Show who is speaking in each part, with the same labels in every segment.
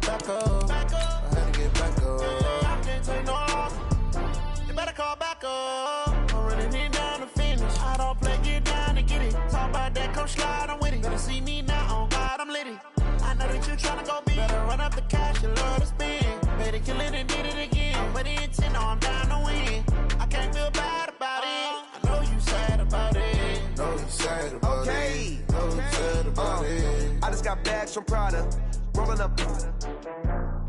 Speaker 1: back up. I had to get back up. I can't take no loss. You better call back up. I'm running it down to finish. I don't play, get down to get it. Talk about that, come slide, I'm with it. Better see me now, on God, I'm litty. I know that you tryna go big. Better run up the cash, you love to spend. Better kill it and did it again. But the intent, no, I'm down to win. I can't feel bad about it. I know you sad about it.
Speaker 2: Know you sad about it. Know you sad about it.
Speaker 3: I just got bags from Prada. Rolling up.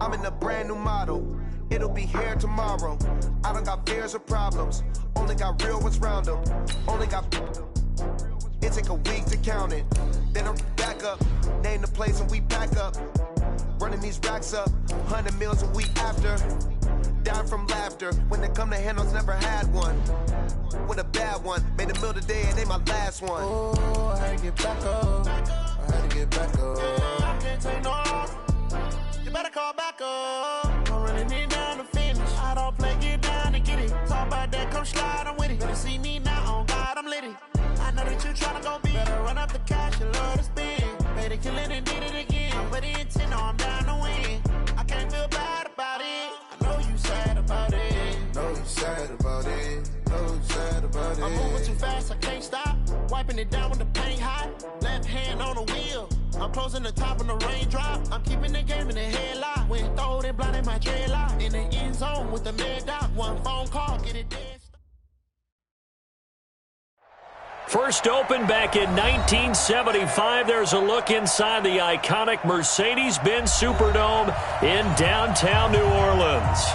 Speaker 3: I'm in a brand new model. It'll be here tomorrow. I don't got fears or problems. Only got real ones round them. Only got. It take a week to count it. Then I'm back up. Name the place and we pack up. Running these racks up. 100 meals a week after. Down from laughter. When they come to handles, never had one. With a bad one. Made a meal today and they my last one.
Speaker 1: Oh, I had to get back up. I had to get back up. I can't take no loss. You better call back up. I'm running it down to finish. I don't play, get down to get it. Talk about that, come slide, I'm with it. Better see me now, on God, I'm litty. I know that you tryna go big. Better run up the cash, you love to spend. Better kill it and did it again. But the intent, no, I'm down to win. I can't feel bad about it. I know you sad about it.
Speaker 2: Know you sad about it. Know you sad about it.
Speaker 1: I'm moving too fast, I can't stop. Wiping it down with the paint hot. Left hand on the wheel. I'm closing the top of the raindrop. I'm keeping the game in the headlock. When throwed and blinded my dreadlock. In the end zone with the mad dot. One phone call, get it dead.
Speaker 4: First opened back in 1975. There's a look inside the iconic Mercedes-Benz Superdome in downtown New Orleans.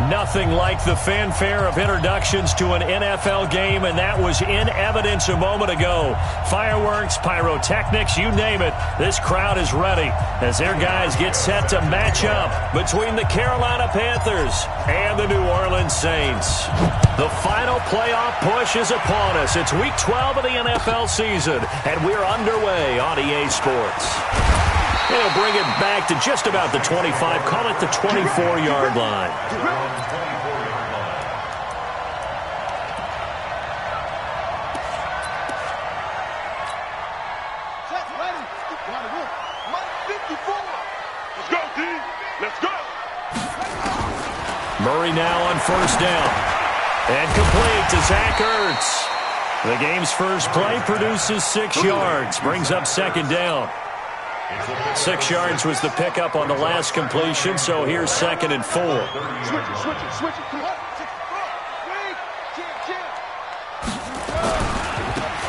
Speaker 4: Nothing like the fanfare of introductions to an NFL game, and that was in evidence a moment ago. Fireworks, pyrotechnics, you name it. This crowd is ready as their guys get set to match up between the Carolina Panthers and the New Orleans Saints. The final playoff push is upon us. It's Week 12 of the NFL season, and we're underway on EA Sports. They'll bring it back to just about the 25, call it the 24-yard line.
Speaker 5: Let's go, D. Let's go.
Speaker 4: Murray now on first down. And complete to Zach Ertz. The game's first play produces 6 yards, brings up second down. 6 yards was the pickup on the last completion, so here's 2nd and 4.
Speaker 5: Switch it.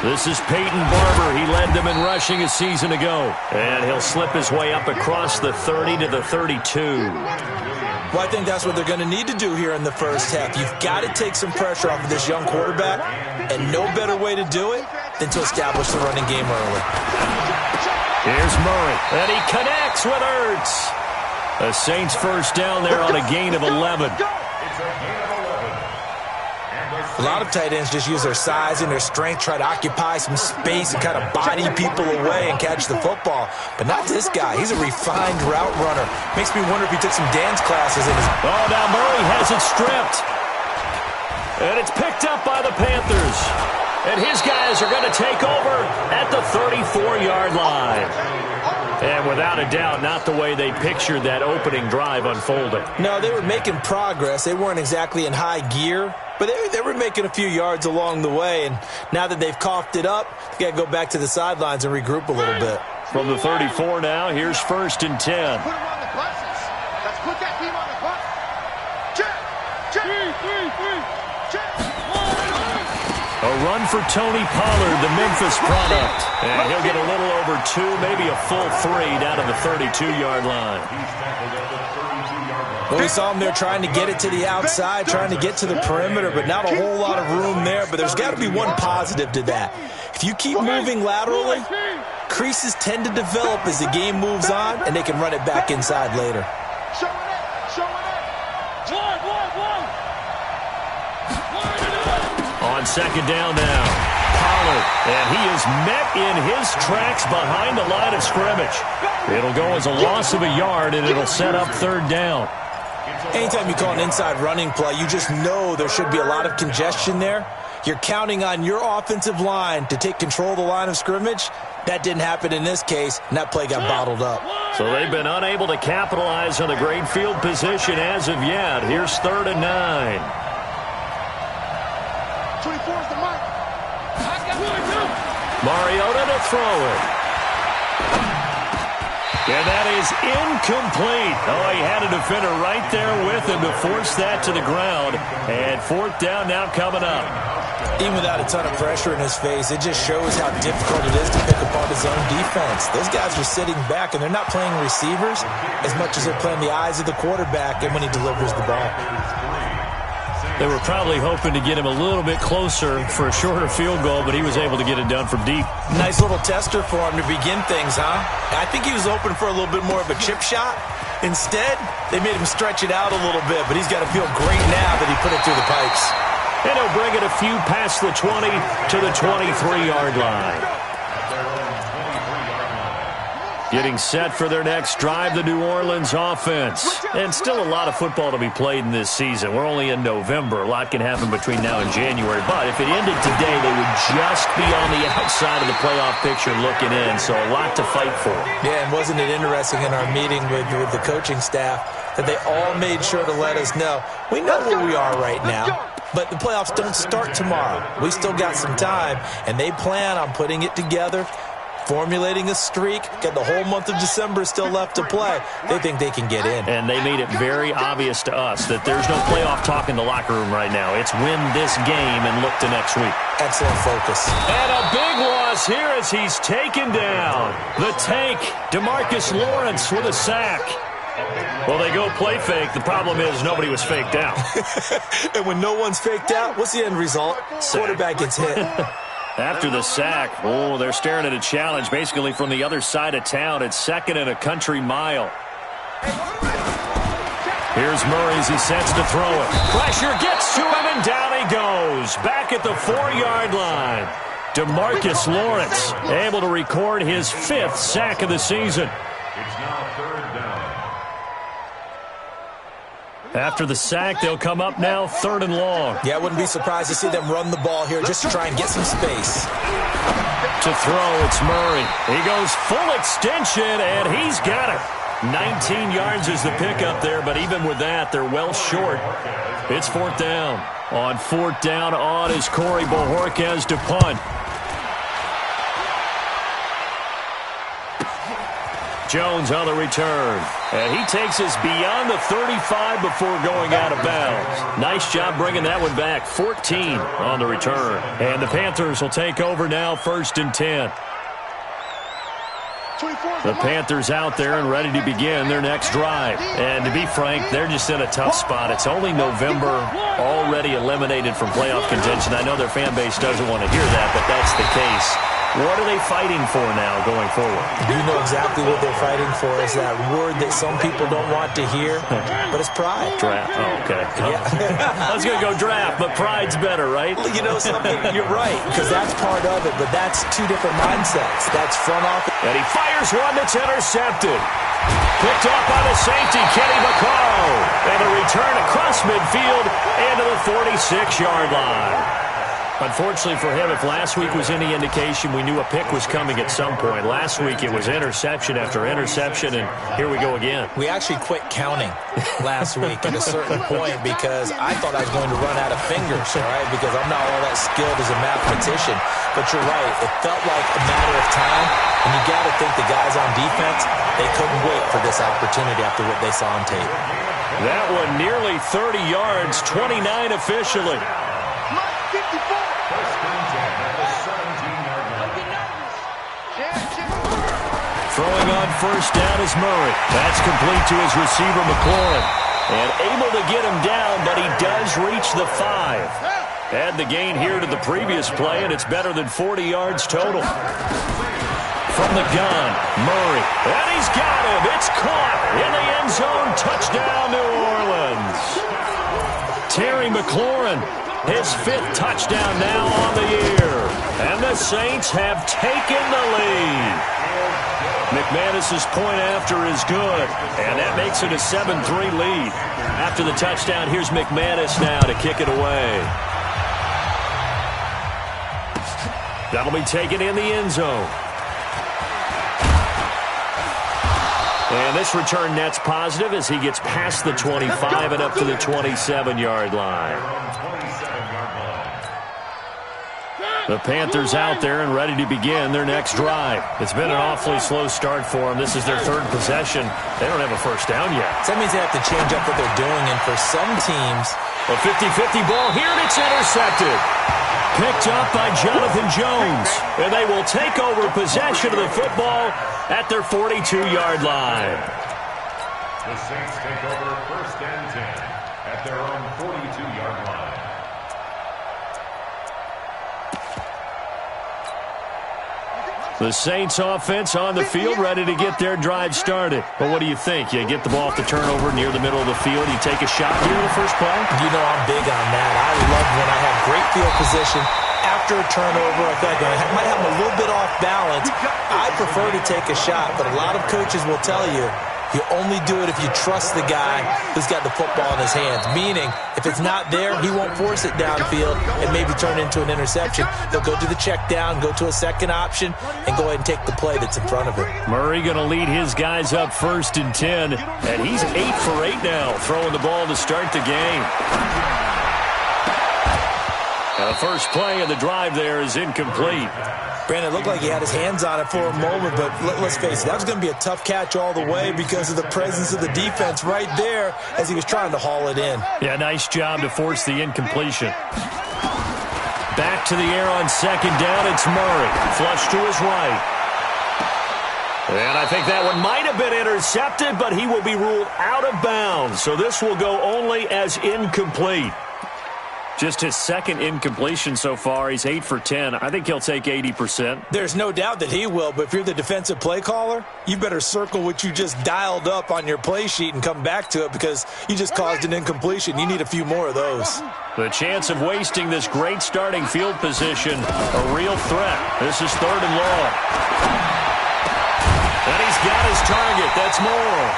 Speaker 4: This is Peyton Barber. He led them in rushing a season ago. And he'll slip his way up across the 30 to the 32.
Speaker 6: Well, I think that's what they're going to need to do here in the first half. You've got to take some pressure off of this young quarterback, and no better way to do it than to establish the running game early.
Speaker 4: Here's Murray, and he connects with Ertz. The Saints first down there on a gain of 11.
Speaker 6: A lot of tight ends just use their size and their strength, try to occupy some space and kind of body people away and catch the football. But not this guy. He's a refined route runner. Makes me wonder if he took some dance classes in his...
Speaker 4: Oh, now Murray has it stripped. And it's picked up by the Panthers. And his guys are going to take over at the 34-yard line. And without a doubt, not the way they pictured that opening drive unfolding.
Speaker 6: No, they were making progress. They weren't exactly in high gear, but they were making a few yards along the way. And now that they've coughed it up, they got to go back to the sidelines and regroup a little bit.
Speaker 4: From the 34 now, here's 1st and 10.
Speaker 5: Put him on the buses. Let's put that team on the bus. Check.
Speaker 4: A run for Tony Pollard, the Memphis product. And he'll get a little over 2, maybe a full 3 down to the 32-yard line.
Speaker 6: Well, we saw him there trying to get it to the outside, trying to get to the perimeter, but not a whole lot of room there. But there's got to be one positive to that. If you keep moving laterally, creases tend to develop as the game moves on, and they can run it back inside later.
Speaker 4: On second down now, Pollard, and he is met in his tracks behind the line of scrimmage. It'll go as a loss of a yard, and it'll set up 3rd down.
Speaker 6: Anytime you call an inside running play, you just know there should be a lot of congestion there. You're counting on your offensive line to take control of the line of scrimmage. That didn't happen in this case, and that play got bottled up.
Speaker 4: So they've been unable to capitalize on the great field position as of yet. Here's 3rd and 9.
Speaker 5: 24 is the mark.
Speaker 4: Mariota to throw it. And that is incomplete. Oh, he had a defender right there with him to force that to the ground. And 4th down now coming up.
Speaker 6: Even without a ton of pressure in his face, it just shows how difficult it is to pick apart his own defense. Those guys are sitting back, and they're not playing receivers as much as they're playing the eyes of the quarterback and when he delivers the ball.
Speaker 4: They were probably hoping to get him a little bit closer for a shorter field goal, but he was able to get it done from deep.
Speaker 6: Nice little tester for him to begin things, huh? I think he was open for a little bit more of a chip shot. Instead, they made him stretch it out a little bit, but he's got to feel great now that he put it through the pipes.
Speaker 4: And he'll bring it a few past the 20 to the 23-yard line. Getting set for their next drive, the New Orleans offense. And still a lot of football to be played in this season. We're only in November. A lot can happen between now and January. But if it ended today, they would just be on the outside of the playoff picture looking in. So a lot to fight for.
Speaker 6: Yeah, and wasn't it interesting in our meeting with the coaching staff that they all made sure to let us know, we know where we are right now. But the playoffs don't start tomorrow. We still got some time, and they plan on putting it together, formulating a streak, got the whole month of December still left to play. They think they can get in.
Speaker 4: And they made it very obvious to us that there's no playoff talk in the locker room right now. It's win this game and look to next week.
Speaker 6: Excellent focus.
Speaker 4: And a big loss here as he's taken down. The tank, DeMarcus Lawrence with a sack. Well, they go play fake. The problem is nobody was faked out.
Speaker 6: And when no one's faked out, what's the end result? Quarterback gets hit.
Speaker 4: After the sack, oh, they're staring at a challenge basically from the other side of town. It's 2nd and a country mile. Here's Murray as he sets to throw it. Pressure gets to him, and down he goes. Back at the 4-yard line. DeMarcus Lawrence able to record his 5th sack of the season.
Speaker 7: It's now 3rd down.
Speaker 4: After the sack, they'll come up now 3rd and long.
Speaker 6: Yeah, I wouldn't be surprised to see them run the ball here just to try and get some space.
Speaker 4: To throw, it's Murray. He goes full extension, and he's got it. 19 yards is the pickup there, but even with that, they're well short. It's 4th down. On 4th down, on is Corey Bojorquez to punt. Jones on the return. And he takes us beyond the 35 before going out of bounds. Nice job bringing that one back. 14 on the return. And the Panthers will take over now, 1st and 10. The Panthers out there and ready to begin their next drive. And to be frank, they're just in a tough spot. It's only November, already eliminated from playoff contention. I know their fan base doesn't want to hear that, but that's the case. What are they fighting for now going forward?
Speaker 6: You know exactly what they're fighting for. Is that word that some people don't want to hear, but it's pride.
Speaker 4: Draft. Oh, okay.
Speaker 6: Yeah.
Speaker 4: I was going to go draft, but pride's better, right?
Speaker 6: Well, you know something? You're right, because that's part of it, but that's two different mindsets. That's front office.
Speaker 4: And he fires one that's intercepted. Picked off by the safety, Kenny Vaccaro. And a return across midfield into the 46-yard line. Unfortunately for him, if last week was any indication, we knew a pick was coming at some point. Last week it was interception after interception, and here we go again.
Speaker 6: We actually quit counting last week at a certain point because I thought I was going to run out of fingers, all right, because I'm not all that skilled as a mathematician. But you're right, it felt like a matter of time, and you got to think the guys on defense, they couldn't wait for this opportunity after what they saw on tape.
Speaker 4: That one nearly 30 yards, 29 officially. Throwing on 1st down is Murray. That's complete to his receiver, McLaurin. And able to get him down, but he does reach the 5. Add the gain here to the previous play, and it's better than 40 yards total. From the gun, Murray. And he's got him. It's caught in the end zone. Touchdown, New Orleans. Terry McLaurin, his 5th touchdown now on the year. And the Saints have taken the lead. McManus's point after is good, and that makes it a 7-3 lead. After the touchdown, here's McManus now to kick it away. That'll be taken in the end zone. And this return net's positive as he gets past the 25 and up to the 27-yard line. The Panthers out there and ready to begin their next drive. It's been an awfully slow start for them. This is their third possession. They don't have a first down yet.
Speaker 6: So that means they have to change up what they're doing, and for some teams...
Speaker 4: A 50-50 ball here, and it's intercepted. Picked up by Jonathan Jones. And they will take over possession of the football at their 42-yard line.
Speaker 7: The Saints take over 1st and 10 at their own 42-yard line.
Speaker 4: The Saints offense on the field, ready to get their drive started. But what do you think? You get the ball off the turnover near the middle of the field. You take a shot here in the first play?
Speaker 6: You know I'm big on that. I love when I have great field position. After a turnover, I feel like I might have them a little bit off balance. I prefer to take a shot, but a lot of coaches will tell you, you only do it if you trust the guy who's got the football in his hands. Meaning, if it's not there, he won't force it downfield and maybe turn it into an interception. He'll go to the check down, go to a second option, and go ahead and take the play that's in front of him.
Speaker 4: Murray going to lead his guys up 1st and 10, and he's 8 for 8 now, throwing the ball to start the game. The first play of the drive there is incomplete.
Speaker 6: Brandon, it looked like he had his hands on it for a moment, but let's face it, that was going to be a tough catch all the way because of the presence of the defense right there as he was trying to haul it in.
Speaker 4: Yeah, nice job to force the incompletion. Back to the air on 2nd down, it's Murray. Flush to his right. And I think that one might have been intercepted, but he will be ruled out of bounds. So this will go only as incomplete. Just his second incompletion so far. He's 8 for 10. I think he'll take 80%.
Speaker 6: There's no doubt that he will, but if you're the defensive play caller, you better circle what you just dialed up on your play sheet and come back to it because you just caused an incompletion. You need a few more of those.
Speaker 4: The chance of wasting this great starting field position, a real threat. This is 3rd and long. And he's got his target. That's Moore.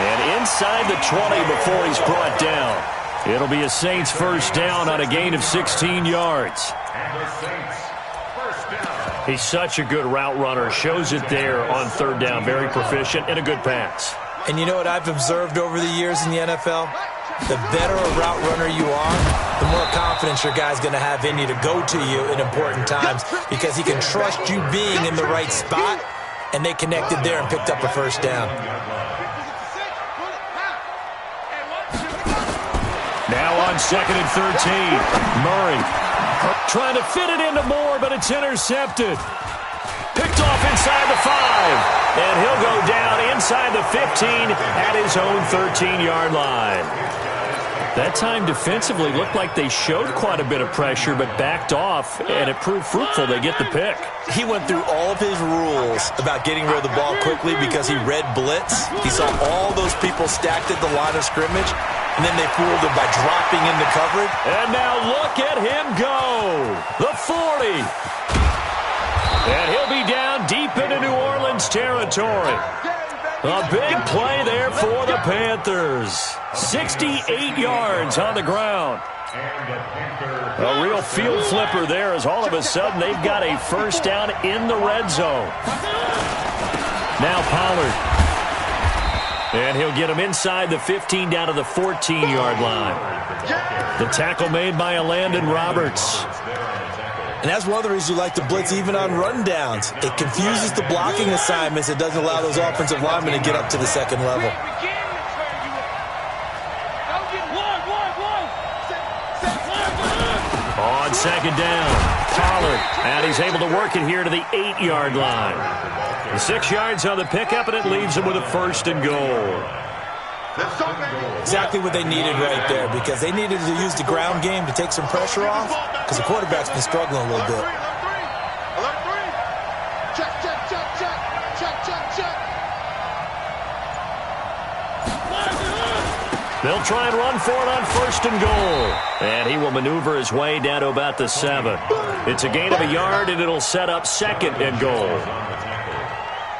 Speaker 4: And inside the 20 before he's brought down. It'll be a Saints first down on a gain of 16 yards.
Speaker 7: And the Saints first down.
Speaker 4: He's such a good route runner. Shows it there on 3rd down. Very proficient and a good pass.
Speaker 6: And you know what I've observed over the years in the NFL? The better a route runner you are, the more confidence your guy's going to have in you to go to you in important times because he can trust you being in the right spot, and they connected there and picked up a first down.
Speaker 4: Now on 2nd and 13, Murray trying to fit it into Moore, but it's intercepted. Picked off inside the 5, and he'll go down inside the 15 at his own 13-yard line. That time defensively looked like they showed quite a bit of pressure, but backed off, and it proved fruitful. They get the pick.
Speaker 6: He went through all of his rules about getting rid of the ball quickly because he read blitz. He saw all those people stacked at the line of scrimmage, and then they fooled him by dropping into coverage.
Speaker 4: And now look at him go. The 40. And he'll be down deep into New Orleans territory. A big play there for the Panthers. 68 yards on the ground. A real field flipper there as all of a sudden they've got a first down in the red zone. Now Pollard. And he'll get him inside the 15 down to the 14-yard line. The tackle made by Landon Roberts.
Speaker 6: And that's one of the reasons you like to blitz even on rundowns. It confuses the blocking assignments. It doesn't allow those offensive linemen to get up to the second level.
Speaker 4: On 2nd down, Pollard. And he's able to work it here to the 8-yard line. 6 yards on the pickup, and it leaves him with a 1st and goal.
Speaker 6: Exactly what they needed right there because they needed to use the ground game to take some pressure off because the quarterback's been struggling a little bit.
Speaker 4: They'll try and run for it on 1st and goal. And he will maneuver his way down to about the 7. It's a gain of a yard, and it'll set up 2nd and goal.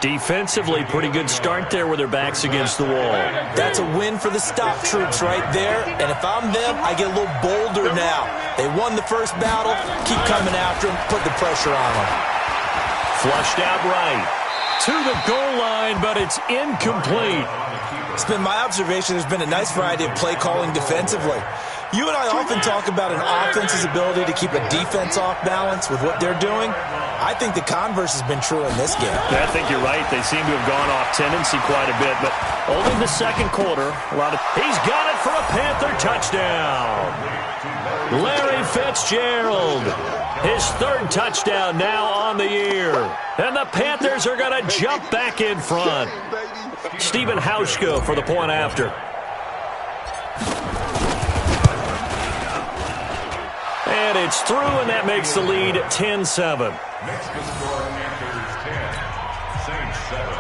Speaker 4: Defensively, pretty good start there with their backs against the wall.
Speaker 6: That's a win for the stop troops right there. And if I'm them, I get a little bolder now. They won the first battle. Keep coming after them. Put the pressure on them.
Speaker 4: Flushed out right. to the goal line, but it's incomplete.
Speaker 6: It's been my observation there's been a nice variety of play calling defensively. You and I often talk about an offense's ability to keep a defense off balance with what they're doing. I think the converse has been true in this game.
Speaker 4: Yeah, I think you're right. They seem to have gone off tendency quite a bit, but only the second quarter. He's got it for a Panther touchdown. Larry Fitzgerald, his third touchdown now on the year. And the Panthers are going to jump back in front. Stephen Hauschka for the point after. And it's through, and that makes the lead 10-7.
Speaker 7: Next to score, Panthers 10, Saints 7.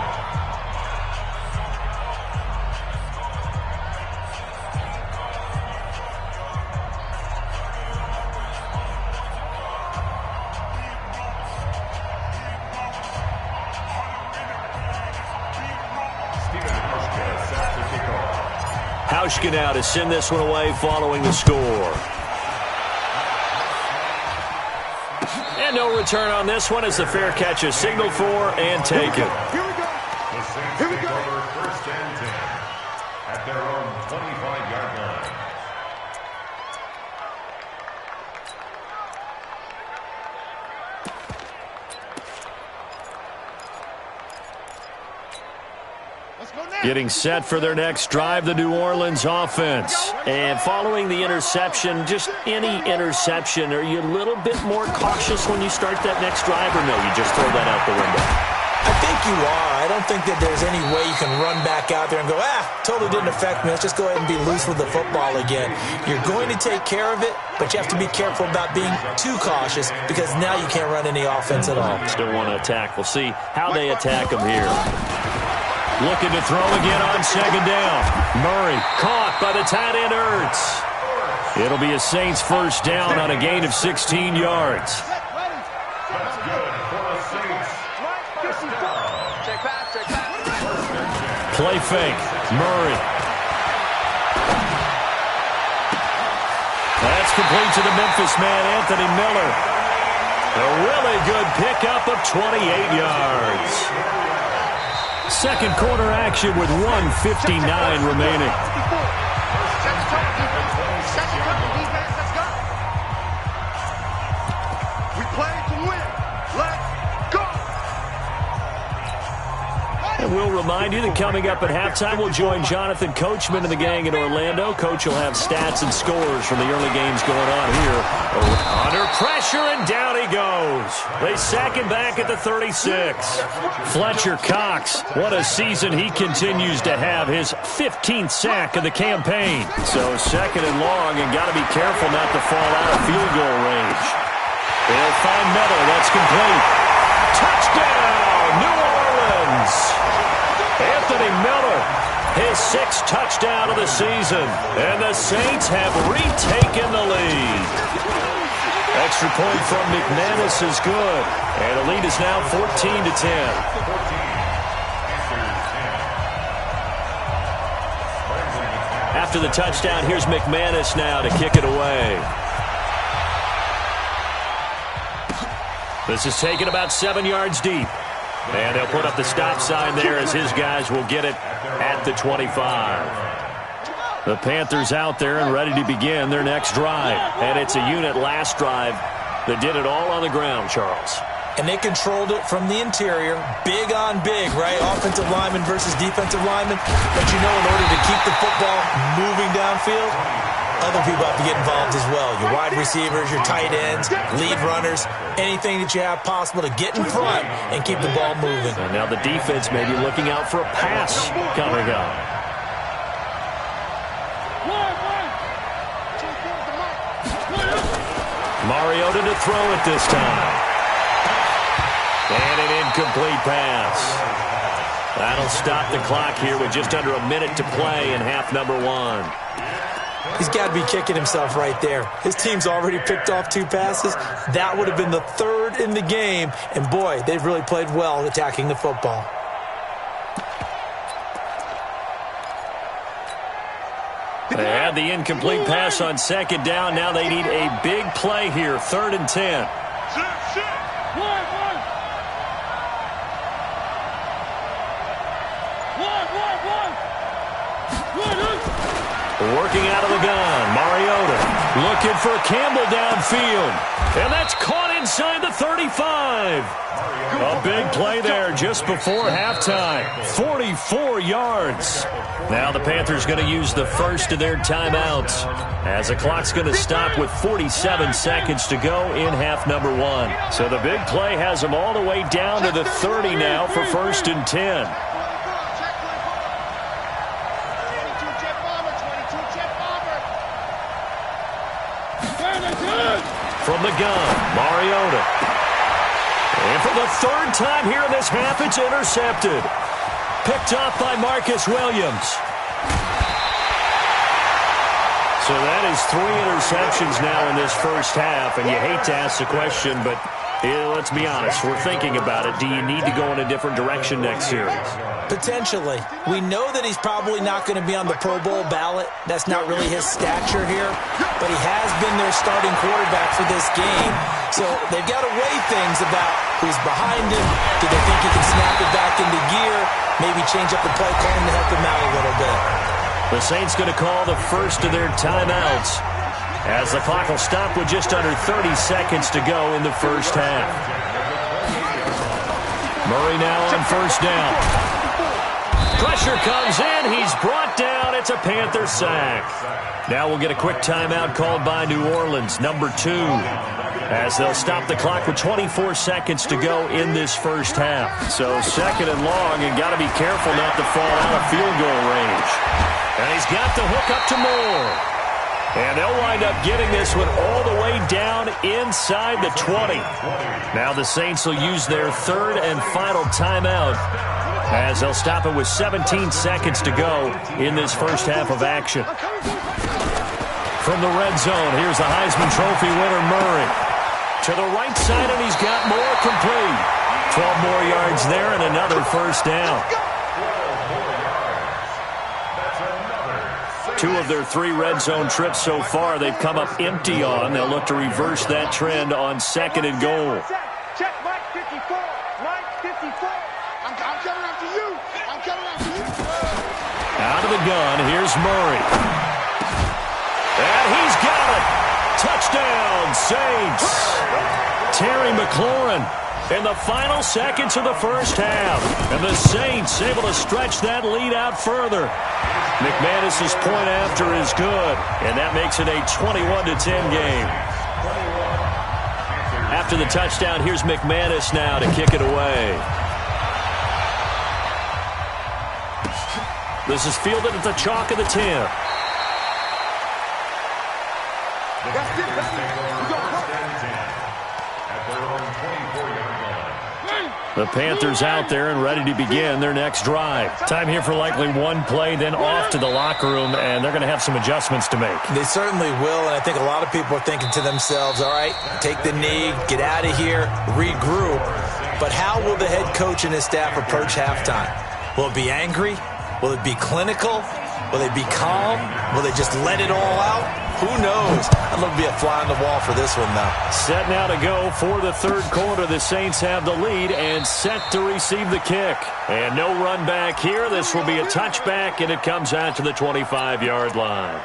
Speaker 4: Hauschka now to send this one away following the score. And no return on this one as the fair catch is signaled for and taken.
Speaker 5: Here we go.
Speaker 7: The Saints take over first and 10 at their own 25-yard line.
Speaker 4: Getting set for their next drive, the New Orleans offense. And following the interception, just any interception, are you a little bit more cautious when you start that next drive, or no, you just throw that out the window?
Speaker 6: I think you are. I don't think that there's any way you can run back out there and go, totally didn't affect me. Let's just go ahead and be loose with the football again. You're going to take care of it, but you have to be careful about being too cautious because now you can't run any offense at all.
Speaker 4: Still want to attack. We'll see how they attack them here. Looking to throw again on second down. Murray caught by the tight end Ertz. It'll be a Saints first down on a gain of 16 yards.
Speaker 7: That's good for the Saints. First down.
Speaker 5: Check back.
Speaker 4: Play fake. Murray. That's complete to the Memphis man, Anthony Miller. A really good pickup of 28 yards. Second quarter action with 1:59 remaining.
Speaker 5: We play to win. Let's go.
Speaker 4: And we'll remind you that coming up at halftime, we'll join Jonathan Coachman and the gang in Orlando. Coach will have stats and scores from the early games going on here. Under pressure, and down he goes. They sack him back at the 36. Fletcher Cox, what a season he continues to have. His 15th sack of the campaign. So second and long, and got to be careful not to fall out of field goal range. They'll find Miller. That's complete. Touchdown, New Orleans. Anthony Miller, his 6th touchdown of the season. And the Saints have retaken the lead. Extra point from McManus is good. And the lead is now 14-10. After the touchdown, here's McManus now to kick it away. This is taken about 7 yards deep. And they'll put up the stop sign there as his guys will get it at the 25. The Panthers out there and ready to begin their next drive. And it's a unit last drive that did it all on the ground, Charles.
Speaker 6: And they controlled it from the interior, big on big, right? Offensive lineman versus defensive lineman. But you know, in order to keep the football moving downfield, other people have to get involved as well. Your wide receivers, your tight ends, lead runners, anything that you have possible to get in front and keep the ball moving.
Speaker 4: And now the defense may be looking out for a pass coming up. Mariota to throw it this time. And an incomplete pass. That'll stop the clock here with just under a minute to play in half number 1.
Speaker 6: He's got to be kicking himself right there. His team's already picked off 2 passes. That would have been the 3rd in the game. And, boy, they've really played well attacking the football.
Speaker 4: They had the incomplete pass on second down. Now they need a big play here, 3rd and 10. Working out of the gun, Mariota looking for Campbell downfield. And that's caught inside the 35. A big play there just before halftime. 44 yards. Now the Panthers going to use the first of their timeouts as the clock's going to stop with 47 seconds to go in half number one. So the big play has them all the way down to the 30 now for 1st and 10. From the gun, Mariota. And for the 3rd time here in this half, it's intercepted. Picked off by Marcus Williams. So that is 3 interceptions now in this first half, and you hate to ask the question, but let's be honest, we're thinking about it. Do you need to go in a different direction next series?
Speaker 6: Potentially. We know that he's probably not going to be on the Pro Bowl ballot. That's not really his stature here, but he has been their starting quarterback for this game. So they've got to weigh things about who's behind him. Do they think he can snap it back into gear? Maybe change up the play calling to help him out a little bit.
Speaker 4: The Saints going to call the first of their timeouts as the clock will stop with just under 30 seconds to go in the first half. Murray now on 1st down. Pressure comes in. He's brought down. It's a Panther sack. Now we'll get a quick timeout called by New Orleans, number 2, as they'll stop the clock with 24 seconds to go in this first half. So 2nd and long, and got to be careful not to fall out of field goal range. And he's got the hook up to Moore. And they'll wind up getting this one all the way down inside the 20. Now the Saints will use their 3rd and final timeout as they'll stop it with 17 seconds to go in this first half of action. From the red zone, here's the Heisman Trophy winner, Murray. To the right side, and he's got more complete. 12 more yards there and another first down. 2 of their 3 red zone trips so far they've come up empty on. They'll look to reverse that trend on 2nd and goal.
Speaker 5: Check Mike 54. Mike 54. I'm coming after you. I'm coming after you.
Speaker 4: Out of the gun, here's Murray. And he's got it. Touchdown, Saints. Terry McLaurin in the final seconds of the first half. And the Saints able to stretch that lead out further. McManus's point after is good, and that makes it a 21-10 game. After the touchdown, here's McManus now to kick it away. This is fielded at the chalk of the 10. The Panthers out there and ready to begin their next drive. Time here for likely one play, then off to the locker room, and they're going to have some adjustments to make.
Speaker 6: They certainly will, and I think a lot of people are thinking to themselves, all right, take the knee, get out of here, regroup. But how will the head coach and his staff approach halftime? Will it be angry? Will it be clinical? Will they be calm? Will they just let it all out? Who knows? I'd love to be a fly on the wall for this one, though.
Speaker 4: Set now to go for the 3rd quarter. The Saints have the lead and set to receive the kick. And no run back here. This will be a touchback, and it comes out to the 25-yard line.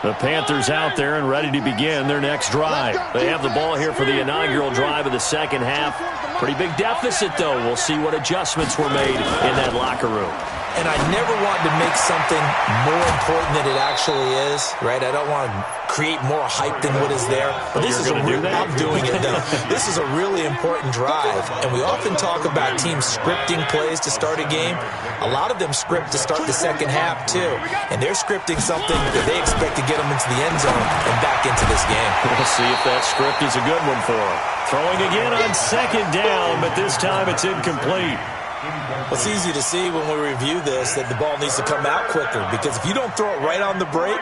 Speaker 4: The Panthers out there and ready to begin their next drive. They have the ball here for the inaugural drive of the second half. Pretty big deficit, though. We'll see what adjustments were made in that locker room.
Speaker 6: And I never want to make something more important than it actually is, right? I don't want to create more hype than what is there. But this is I'm doing it, though. This is a really important drive. And we often talk about teams scripting plays to start a game. A lot of them script to start the second half, too. And they're scripting something that they expect to get them into the end zone and back into this game.
Speaker 4: We'll see if that script is a good one for them. Throwing again on 2nd down, but this time it's incomplete.
Speaker 6: It's easy to see when we review this that the ball needs to come out quicker, because if you don't throw it right on the break,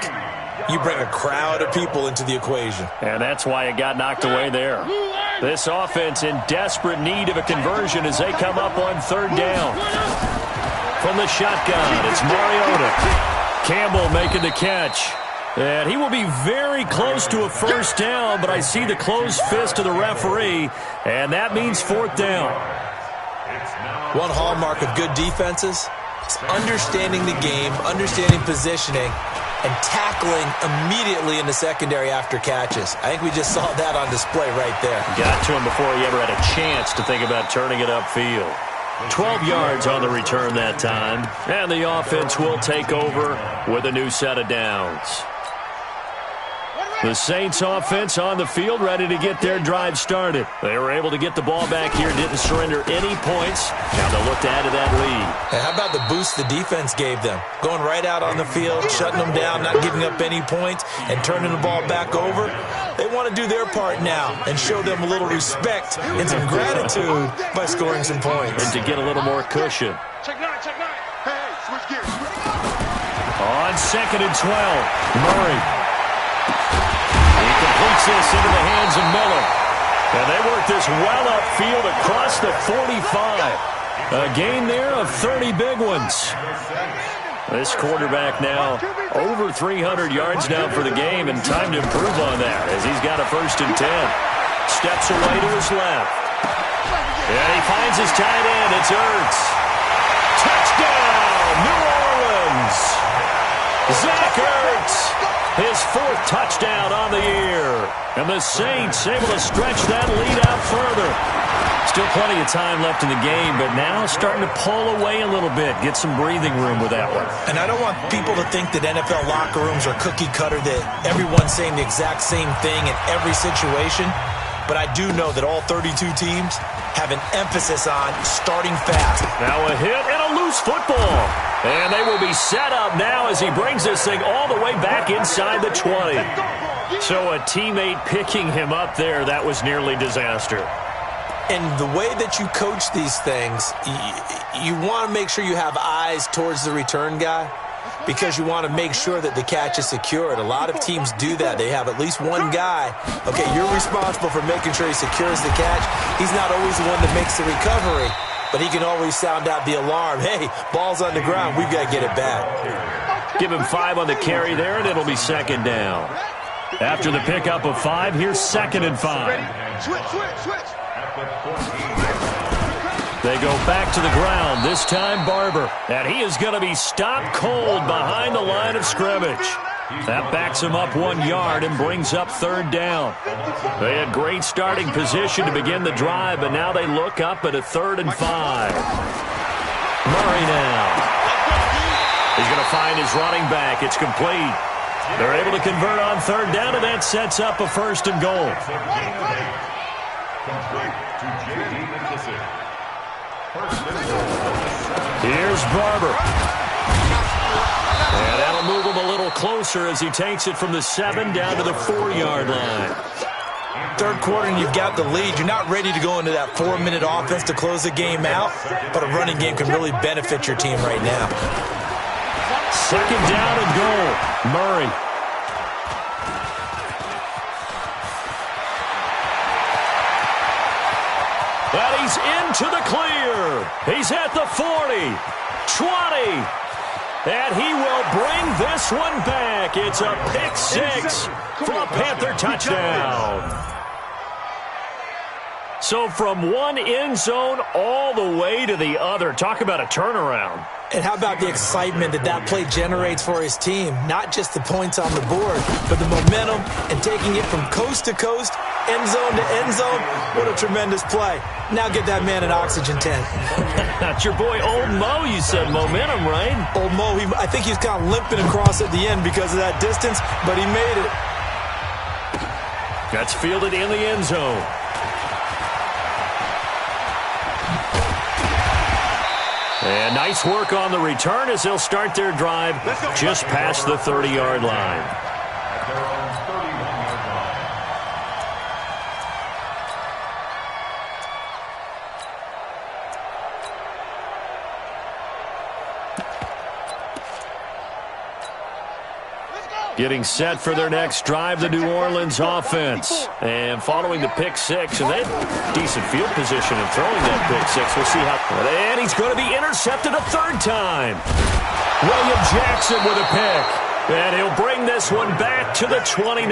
Speaker 6: you bring a crowd of people into the equation.
Speaker 4: And that's why it got knocked away there. This offense in desperate need of a conversion as they come up on 3rd down. From the shotgun, it's Mariota. Campbell making the catch. And he will be very close to a first down, but I see the closed fist of the referee, and that means 4th down.
Speaker 6: One hallmark of good defenses is understanding the game, understanding positioning, and tackling immediately in the secondary after catches. I think we just saw that on display right there.
Speaker 4: Got to him before he ever had a chance to think about turning it upfield. 12 yards on the return that time, and the offense will take over with a new set of downs. The Saints offense on the field, ready to get their drive started. They were able to get the ball back here, didn't surrender any points. Now they'll look to add to that lead.
Speaker 6: And how about the boost the defense gave them? Going right out on the field, shutting them down, not giving up any points, and turning the ball back over. They want to do their part now and show them a little respect and some gratitude by scoring some points.
Speaker 4: And to get a little more cushion.
Speaker 5: Check nine. Hey, switch gears.
Speaker 4: On 2nd and 12, Murray. Completes this into the hands of Miller. And they work this well upfield across the 45. A gain there of 30 big ones. This quarterback now over 300 yards now for the game, and time to improve on that as he's got a 1st and 10. Steps away to his left. And he finds his tight end. It's Ertz. Touchdown, New Orleans. Zach Ertz. His 4th touchdown on the year. And the Saints able to stretch that lead out further. Still plenty of time left in the game, but now starting to pull away a little bit. Get some breathing room with that one.
Speaker 6: And I don't want people to think that NFL locker rooms are cookie cutter, that everyone's saying the exact same thing in every situation. But I do know that all 32 teams have an emphasis on starting fast.
Speaker 4: Now a hit and a loose football. And they will be set up now as he brings this thing all the way back inside the 20. So a teammate picking him up there, that was nearly disaster.
Speaker 6: And the way that you coach these things, you want to make sure you have eyes towards the return guy because you want to make sure that the catch is secured. A lot of teams do that. They have at least one guy. Okay, you're responsible for making sure he secures the catch. He's not always the one that makes the recovery, but he can always sound out the alarm. Hey, ball's on the ground. We've got to get it back.
Speaker 4: Give him 5 on the carry there, and it'll be 2nd down. After the pickup of 5, here's 2nd and 5.
Speaker 5: Switch.
Speaker 4: They go back to the ground, this time Barber. And he is going to be stopped cold behind the line of scrimmage. That backs him up 1 yard and brings up 3rd down. They had great starting position to begin the drive, but now they look up at a 3rd and 5. Murray now. He's going to find his running back. It's complete. They're able to convert on 3rd down, and that sets up a 1st and goal. Here's Barber. And that'll move him a little closer as he takes it from the 7 down to the 4-yard line.
Speaker 6: 3rd quarter and you've got the lead. You're not ready to go into that 4-minute offense to close the game out, but a running game can really benefit your team right now.
Speaker 4: 2nd down and goal. Murray. And he's into the clear. He's at the 40, 20, and he will bring this one back. It's a pick 6 for a Panther touchdown. So from one end zone all the way to the other. Talk about a turnaround.
Speaker 6: And how about the excitement that play generates for his team? Not just the points on the board, but the momentum and taking it from coast to coast, end zone to end zone. What a tremendous play. Now get that man an oxygen tent.
Speaker 4: That's your boy Old Mo, you said. Momentum, right?
Speaker 6: Old Mo, I think he's kind of limping across at the end because of that distance, but he made it.
Speaker 4: That's fielded in the end zone. And nice work on the return as they'll start their drive just past the 30-yard line. Getting set for their next drive, the New Orleans offense. And following the pick 6, and they have decent field position in throwing that pick 6. We'll see how. And he's going to be intercepted a 3rd time. William Jackson with a pick. And he'll bring this one back to the 29.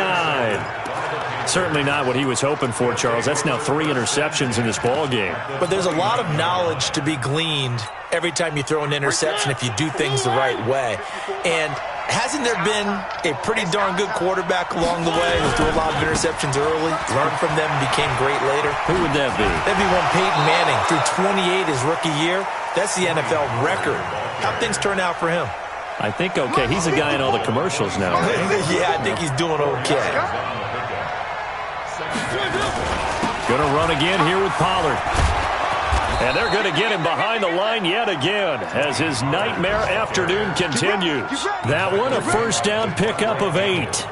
Speaker 4: Certainly not what he was hoping for, Charles. That's now 3 interceptions in this ball game.
Speaker 6: But there's a lot of knowledge to be gleaned every time you throw an interception if you do things the right way. And hasn't there been a pretty darn good quarterback along the way who threw a lot of interceptions early, learned from them, and became great later?
Speaker 4: Who would that be?
Speaker 6: That'd be one Peyton Manning. Threw 28 his rookie year. That's the NFL record. How'd things turn out for him?
Speaker 4: I think okay. He's a guy in all the commercials now, right?
Speaker 6: Yeah, I think he's doing okay.
Speaker 4: Going to run again here with Pollard. And they're going to get him behind the line yet again as his nightmare afternoon continues. That one, a first down pickup of 8.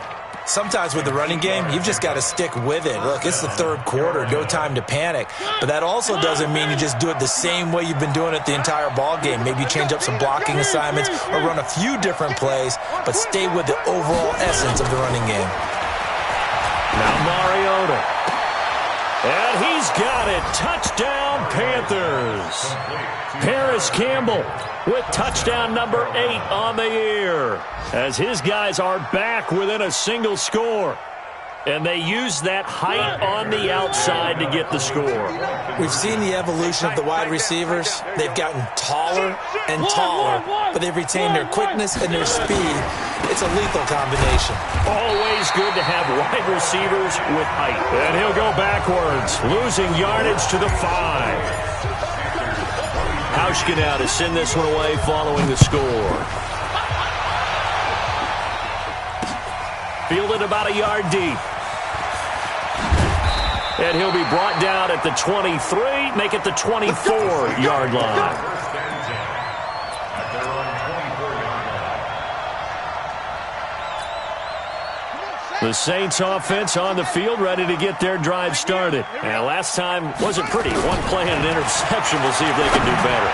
Speaker 6: Sometimes with the running game, you've just got to stick with it. Look, it's the third quarter, no time to panic. But that also doesn't mean you just do it the same way you've been doing it the entire ball game. Maybe change up some blocking assignments or run a few different plays, but stay with the overall essence of the running game.
Speaker 4: Now Mariota. And he's got it. Touchdown, Panthers. Paris Campbell with touchdown number 8 on the year as his guys are back within a single score. And they use that height on the outside to get the score.
Speaker 6: We've seen the evolution of the wide receivers. They've gotten taller and taller, but they've retained their quickness and their speed. It's a lethal combination.
Speaker 4: Always good to have wide receivers with height. And he'll go backwards, losing yardage to the 5. Hauschka now to send this one away following the score. Fielded about a yard deep. And he'll be brought down at the 23, make it the 24-yard line. The Saints offense on the field, ready to get their drive started. And last time wasn't pretty. One play and an interception. We'll see if they can do better.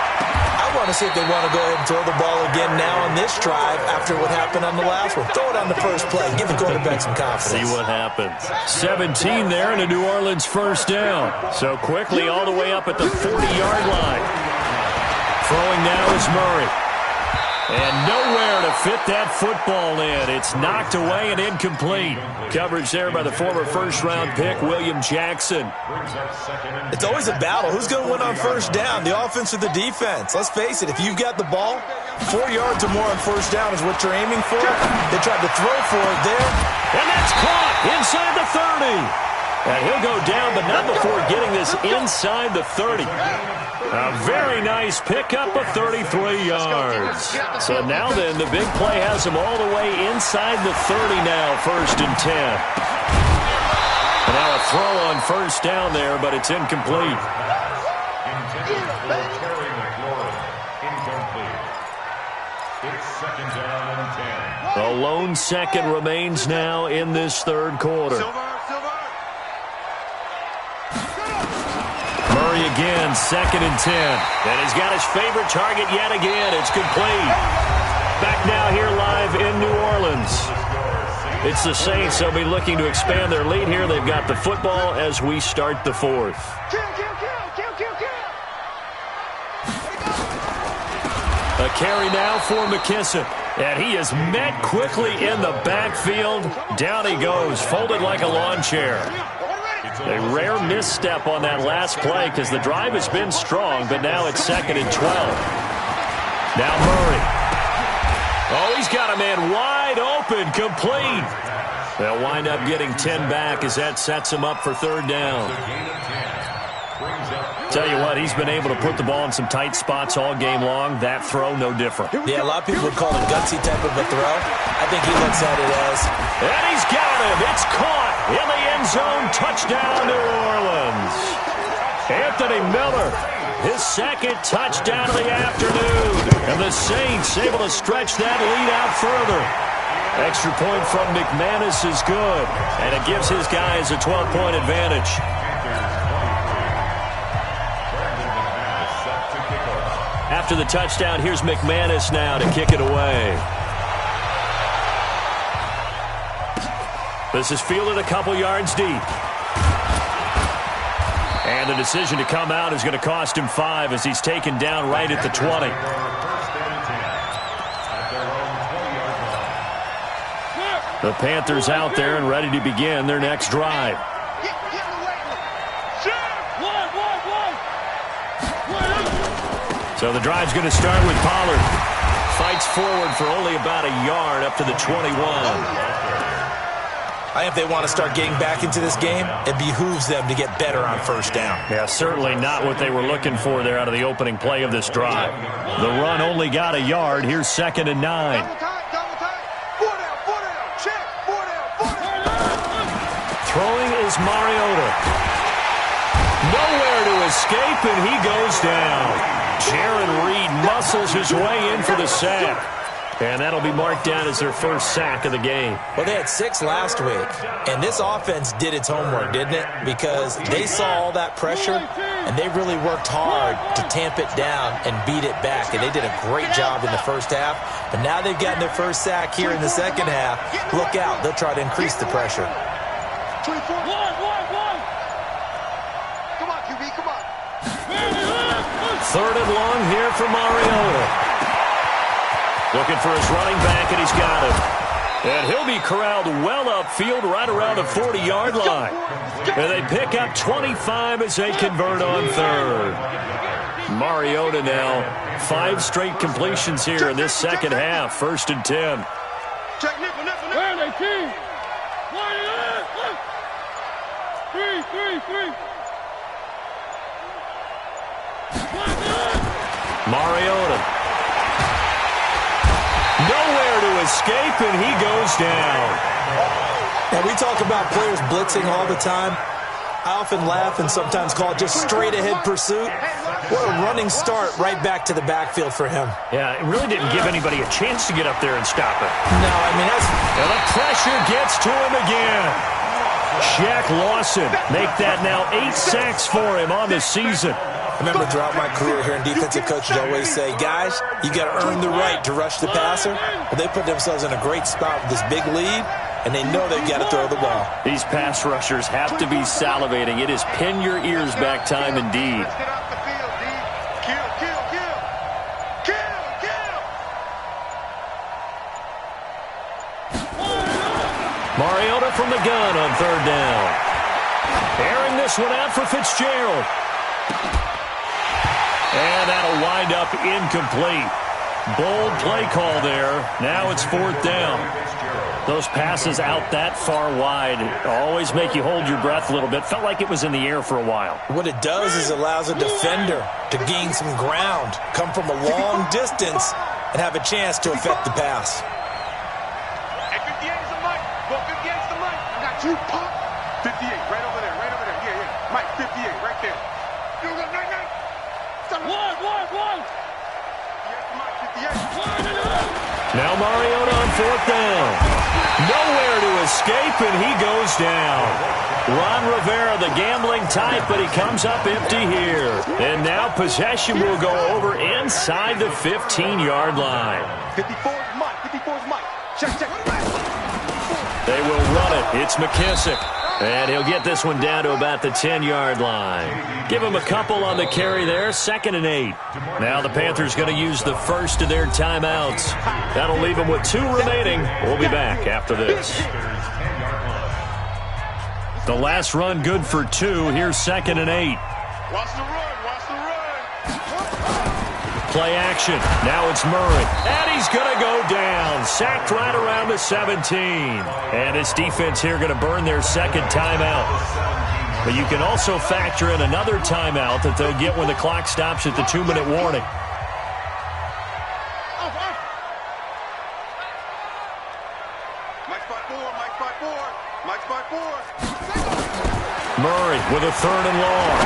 Speaker 6: I want to see if they want to go ahead and throw the ball again now on this drive after what happened on the last one. Throw it on the first play. Give the quarterback some confidence.
Speaker 4: See what happens. 17 there and a New Orleans first down. So quickly all the way up at the 40-yard line. Throwing now is Murray. And nowhere to fit that football in. It's knocked away and incomplete. Coverage there by the former first-round pick, William Jackson.
Speaker 6: It's always a battle. Who's going to win on first down, the offense or the defense? Let's face it, if you've got the ball, 4 yards or more on first down is what you're aiming for. They tried to throw for it there.
Speaker 4: And that's caught inside the 30. And he'll go down, but not before getting this inside the 30. A very nice pickup of 33 yards. So now then, the big play has him all the way inside the 30 now, 1st and 10. And now a throw on first down there, but it's incomplete.
Speaker 7: It's 2nd down and 10.
Speaker 4: A lone second remains now in this third quarter. Murray again, 2nd and 10. And he's got his favorite target yet again. It's complete. Back now here live in New Orleans. It's the Saints. They'll be looking to expand their lead here. They've got the football as we start the 4th. A carry now for McKissick. And he is met quickly in the backfield. Down he goes, folded like a lawn chair. A rare misstep on that last play because the drive has been strong, but now it's 2nd and 12. Now Murray. Oh, he's got a man wide open, complete. They'll wind up getting 10 back as that sets him up for 3rd down. Tell you what, he's been able to put the ball in some tight spots all game long. That throw, no different.
Speaker 6: Yeah, a lot of people would call it a gutsy type of a throw. I think he looks at it as.
Speaker 4: And he's got him. It's caught in the end zone. Touchdown, New Orleans. Anthony Miller, his 2nd touchdown of the afternoon. And the Saints able to stretch that lead out further. Extra point from McManus is good. And it gives his guys a 12-point advantage. After the touchdown, here's McManus now to kick it away. This is fielded a couple yards deep. And the decision to come out is going to cost him 5 as he's taken down right at the 20. The Panthers out there and ready to begin their next drive. So the drive's going to start with Pollard. Fights forward for only about a yard up to the 21.
Speaker 6: I think if they want to start getting back into this game, it behooves them to get better on first down.
Speaker 4: Yeah, certainly not what they were looking for there out of the opening play of this drive. The run only got a yard. Here's 2nd and 9. Throwing is Mariota. Nowhere to escape, and he goes down. Jaron Reed muscles his way in for the sack. And that'll be marked down as their first sack of the game.
Speaker 6: Well, they had 6 last week, and this offense did its homework, didn't it? Because they saw all that pressure, and they really worked hard to tamp it down and beat it back. And they did a great job in the first half. But now they've gotten their first sack here in the second half. Look out. They'll try to increase the pressure.
Speaker 5: 24. Come on, QB, come on.
Speaker 4: 3rd and long here for Mariota. Looking for his running back, and he's got him. And he'll be corralled well upfield right around the 40-yard line. And they pick up 25 as they convert on 3rd. Mariota now, 5 straight completions here in this second half. 1st and 10.
Speaker 5: Check nickel. Where are they, team? 3.
Speaker 4: Mariota. Nowhere to escape, and he goes down.
Speaker 6: And we talk about players blitzing all the time. I often laugh and sometimes call it just straight-ahead pursuit. What a running start right back to the backfield for him.
Speaker 4: Yeah, it really didn't give anybody a chance to get up there and stop it.
Speaker 6: No, I mean, that's...
Speaker 4: And the pressure gets to him again. Shaq Lawson make that now 8 sacks for him on the season.
Speaker 6: I remember throughout my career here in defensive coaches always say, guys, you got to earn the right to rush the passer. Well, they put themselves in a great spot with this big lead, and they know they've got to throw the ball.
Speaker 4: These pass rushers have to be salivating. It is pin your ears back time indeed.
Speaker 5: Let's get off the field, D. Kill.
Speaker 4: Mariota from the gun on 3rd down. Airing this one out for Fitzgerald. And that'll wind up incomplete. Bold play call there. Now it's 4th down. Those passes out that far wide always make you hold your breath a little bit. Felt like it was in the air for a while.
Speaker 6: What it does is allows a defender to gain some ground, come from a long distance, and have a chance to affect the pass.
Speaker 5: Hey, 58 is the mic. Go 58 is the mic. I got you, pop. 58, right over there. Yeah. Mike, 58, right there. You got 99. One.
Speaker 4: Now Mariota on 4th down. Nowhere to escape, and he goes down. Ron Rivera, the gambling type, but he comes up empty here. And now possession will go over inside the 15-yard line.
Speaker 5: 54 is Mike. Check.
Speaker 4: They will run it. It's McKissick. And he'll get this one down to about the 10-yard line. Give him a couple on the carry there. 2nd and 8. Now the Panthers going to use the first of their timeouts. That'll leave them with 2 remaining. We'll be back after this. The last run good for 2. Here's 2nd and 8.
Speaker 5: Watch the run.
Speaker 4: Play action. Now it's Murray. And he's going to go down. Sacked right around the 17. And this defense here going to burn their 2nd timeout. But you can also factor in another timeout that they'll get when the clock stops at the 2-minute warning.
Speaker 5: Mike spot 4.
Speaker 4: Murray with a 3rd and long.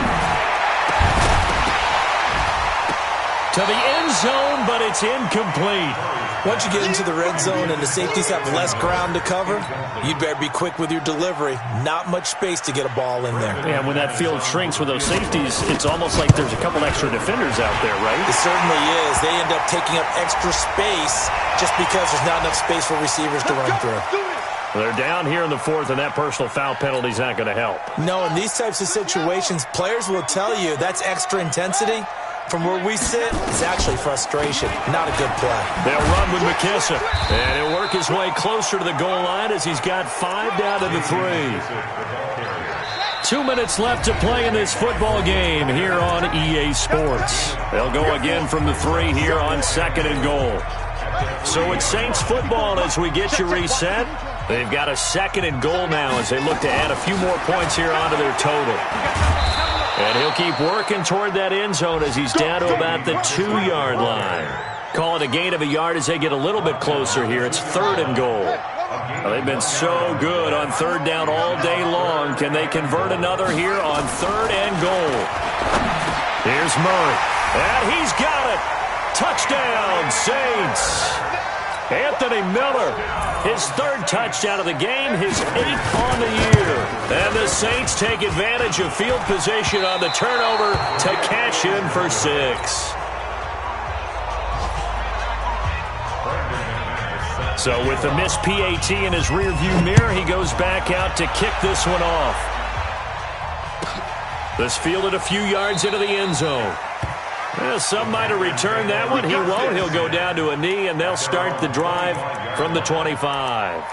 Speaker 4: To the end zone, but it's incomplete.
Speaker 6: Once you get into the red zone and the safeties have less ground to cover, you'd better be quick with your delivery. Not much space to get a ball in there.
Speaker 4: Yeah, when that field shrinks with those safeties, it's almost like there's a couple extra defenders out there, right?
Speaker 6: It certainly is. They end up taking up extra space just because there's not enough space for receivers to run through.
Speaker 4: They're down here in the 4th, and that personal foul penalty is not going to help.
Speaker 6: No, in these types of situations, players will tell you that's extra intensity. From where we sit, it's actually frustration, not a good play.
Speaker 4: They'll run with McKissick, and he'll work his way closer to the goal line as he's got 5 down to the 3. 2 minutes left to play in this football game here on EA Sports. They'll go again from the 3 here on 2nd and goal. So it's Saints football as we get you reset. They've got a 2nd and goal now as they look to add a few more points here onto their total. And he'll keep working toward that end zone as he's down to about the 2-yard line. Call it a gain of a yard as they get a little bit closer here. It's 3rd and goal. Well, they've been so good on 3rd down all day long. Can they convert another here on 3rd and goal? Here's Murray. And he's got it. Touchdown, Saints. Anthony Miller, his 3rd touchdown of the game, his 8th on the year. And the Saints take advantage of field position on the turnover to cash in for 6. So with the missed PAT in his rearview mirror, he goes back out to kick this one off. This fielded a few yards into the end zone. Well, some might have returned that one. He won't. He'll go down to a knee, and they'll start the drive from the 25.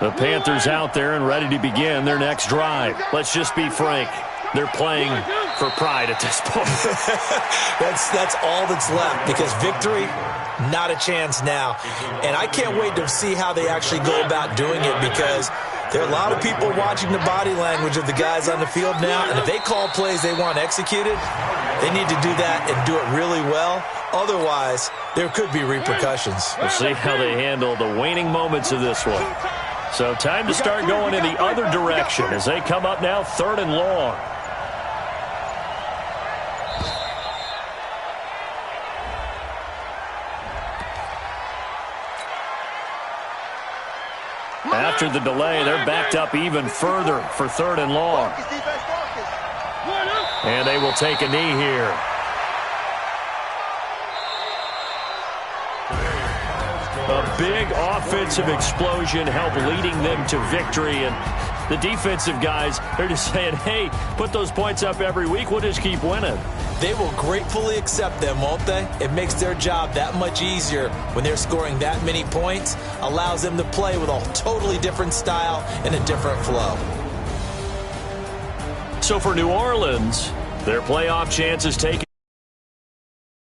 Speaker 4: The Panthers out there and ready to begin their next drive. Let's just be frank. They're playing for pride at this point.
Speaker 6: That's all that's left because victory, not a chance now. And I can't wait to see how they actually go about doing it because there are a lot of people watching the body language of the guys on the field now, and if they call plays they want executed, they need to do that and do it really well. Otherwise, there could be repercussions.
Speaker 4: We'll see how they handle the waning moments of this one. So time to start going in the other direction as they come up now 3rd and long. After the delay, they're backed up even further for 3rd and long. And they will take a knee here. A big offensive explosion helped leading them to victory. And the defensive guys, they're just saying, hey, put those points up every week. We'll just keep winning.
Speaker 6: They will gratefully accept them, won't they? It makes their job that much easier when they're scoring that many points. Allows them to play with a totally different style and a different flow.
Speaker 4: So for New Orleans, their playoff chances taken.